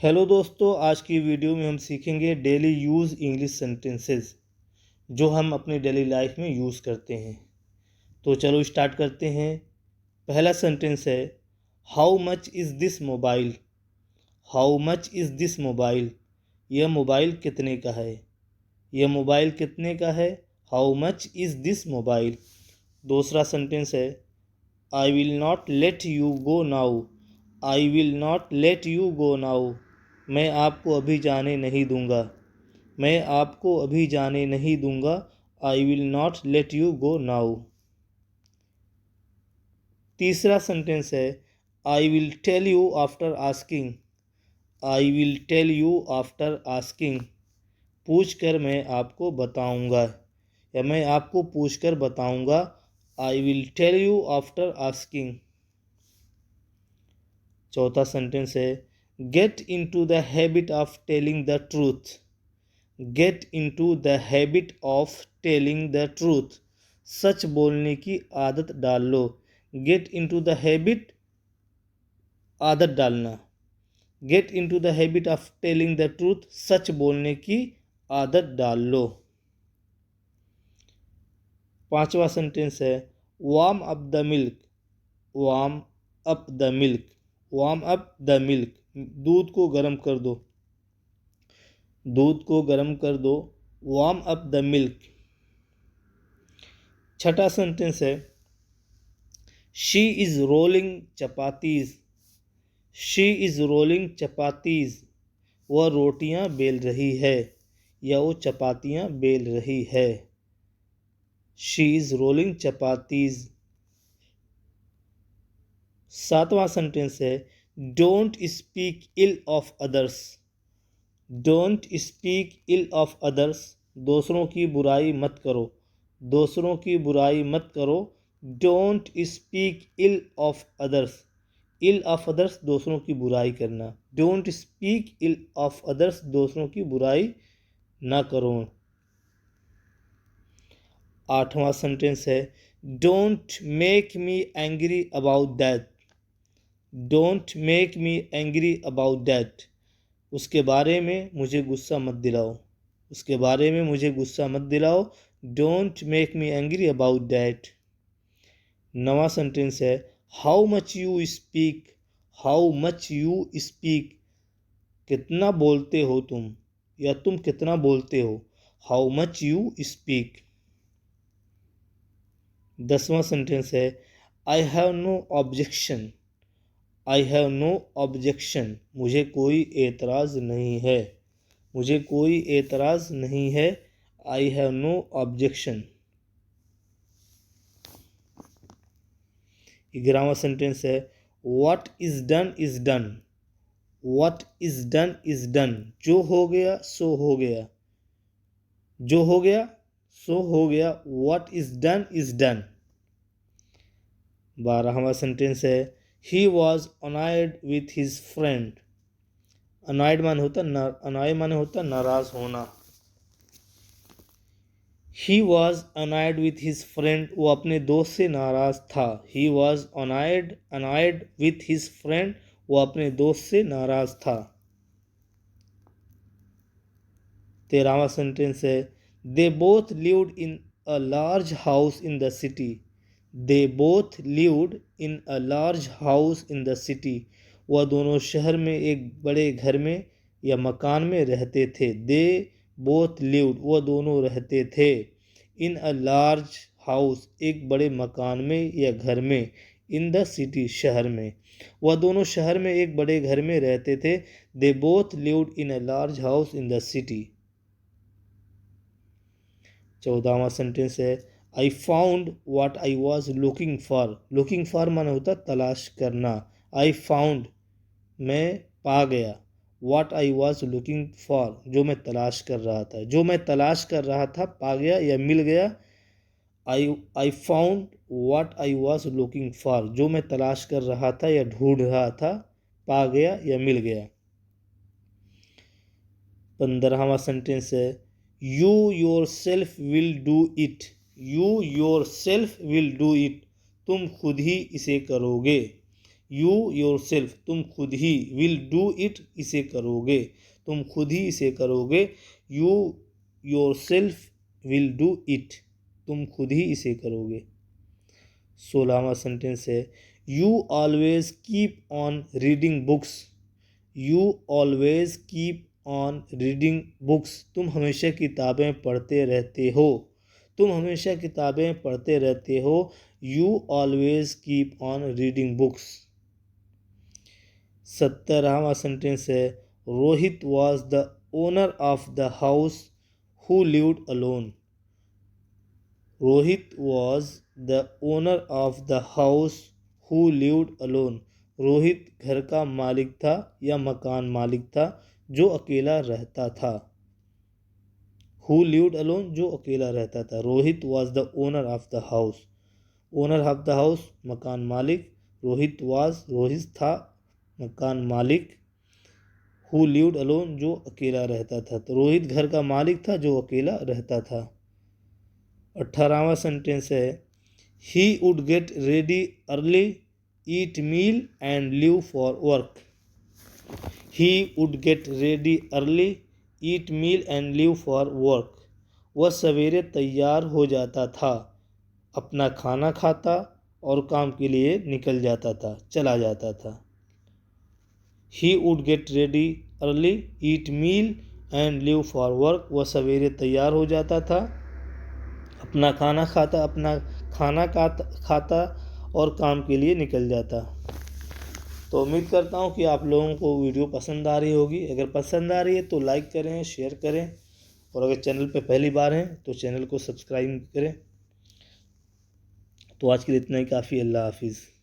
Hello दोस्तों, आज की वीडियो में हम सीखेंगे डेली यूज़ इंग्लिश सेंटेंसेस जो हम अपनी डेली लाइफ में यूज़ करते हैं। तो चलो स्टार्ट करते हैं। पहला सेंटेंस है how much is this mobile. How much is this mobile, यह मोबाइल कितने का है। यह मोबाइल कितने का है। How much is this mobile. दूसरा सेंटेंस है I will not let you go now. I will not let you go now, मैं आपको अभी जाने नहीं दूंगा। मैं आपको अभी जाने नहीं दूंगा। I will not let you go now. तीसरा सेंटेंस है I will tell you after asking. I will tell you after asking, पूछ कर मैं आपको बताऊंगा या मैं आपको पूछ कर बताऊंगा। I will tell you after asking. चौथा सेंटेंस है get into the habit of telling the truth. Get into the habit of telling the truth, सच बोलने की आदत डाल लो। Get into the habit, आदत डालना। Get into the habit of telling the truth, सच बोलने की आदत डाल लो। पांचवा सेंटेंस है warm up the milk. Warm up the milk, warm up the milk, दूध को गर्म कर दो। दूध को गर्म कर दो, वार्म अप द मिल्क। छठा सेंटेंस है she is rolling chapatis. She is rolling chapatis, वह रोटियां बेल रही है या वो चपातियां बेल रही है। She is rolling chapatis. सातवां सेंटेंस है don't speak ill of others. Don't speak ill of others, दूसरों की बुराई मत करो। दूसरों की बुराई मत करो। Don't speak ill of others. Ill of others, दूसरों की बुराई करना। Don't speak ill of others, दूसरों की बुराई ना करो। आठवां सेंटेंस है don't make me angry about that. Don't make me angry about that, उसके बारे में मुझे गुस्सा मत दिलाओ। उसके बारे में मुझे गुस्सा मत दिलाओ। Don't make me angry about that. नवा सेंटेंस है how much you speak. How much you speak, कितना बोलते हो तुम या तुम कितना बोलते हो। How much you speak. 10वां सेंटेंस है I have no objection. I have no objection, मुझे कोई एतराज़ नहीं है। मुझे कोई एतराज़ नहीं है। I have no objection. 11वां सेंटेंस है what is done is done. What is done is done, जो हो गया सो हो गया। जो हो गया सो हो गया। What is done is done. 12वां सेंटेंस है he was annoyed with his friend. Annoyed माने होता अनॉय माने होता नाराज होना। He was annoyed with his friend, वो अपने दोस्त से नाराज था। He was annoyed with his friend, वो अपने दोस्त से नाराज था। 13वां सेंटेंस है they both lived in a large house in the city. They both lived in a large house in the city, वह दोनों शहर में एक बड़े घर में या मकान में रहते थे। दे बोथ लिव्ड, वह दोनों रहते थे। इन अ लार्ज हाउस, एक बड़े मकान में या घर में। इन द सिटी, शहर में। वह दोनों शहर में एक बड़े घर में रहते थे। They both lived in a large house in the city. 14वां सेंटेंस है I found what I was looking for. Looking for माने होता तलाश करना। आई फाउंड, मैं पा गया। What I was looking for, जो मैं तलाश कर रहा था। जो मैं तलाश कर रहा था पा गया या मिल गया। आई found what I was looking for, जो मैं तलाश कर रहा था या ढूंढ रहा था पा गया या मिल गया। 15वां सेंटेंस है you your self will do it. You your self will do it, तुम खुद ही इसे करोगे यू योर सेल्फ, तुम खुद ही, विल डू इट, इसे करोगे, तुम खुद ही इसे करोगे, you your self will do it, तुम खुद ही इसे करोगे। 16वां सेंटेंस है you always keep on reading books, you always keep on reading books, तुम हमेशा किताबें पढ़ते रहते हो, तुम हमेशा किताबें पढ़ते रहते हो, you always keep on reading books. 17वां सेंटेंस है Rohit was the owner of the house who lived alone, Rohit was the owner of the house who lived alone, Rohit घर का मालिक था या मकान मालिक था जो अकेला रहता था। हु लिव्ड अलोन, जो अकेला रहता था। Rohit was the owner of the house, owner of the house मकान मालिक, रोहित वॉज, रोहित था मकान मालिक, हु लिव्ड अलोन, जो अकेला रहता था। तो रोहित घर का मालिक था जो अकेला रहता था। 18वां सेंटेंस है he would get ready early, eat meal and leave for work, he would get ready early, eat meal and leave for work, वह सवेरे तैयार हो जाता था, अपना खाना खाता और काम के लिए निकल जाता था, चला जाता था। He would get ready early, eat meal and leave for work, वह सवेरे तैयार हो जाता था, अपना खाना खाता और काम के लिए निकल जाता। तो उम्मीद करता हूँ कि आप लोगों को वीडियो पसंद आ रही होगी। अगर पसंद आ रही है तो लाइक करें, शेयर करें, और अगर चैनल पे पहली बार हैं तो चैनल को सब्सक्राइब करें। तो आज के लिए इतना ही काफ़ी। अल्लाह हाफिज़।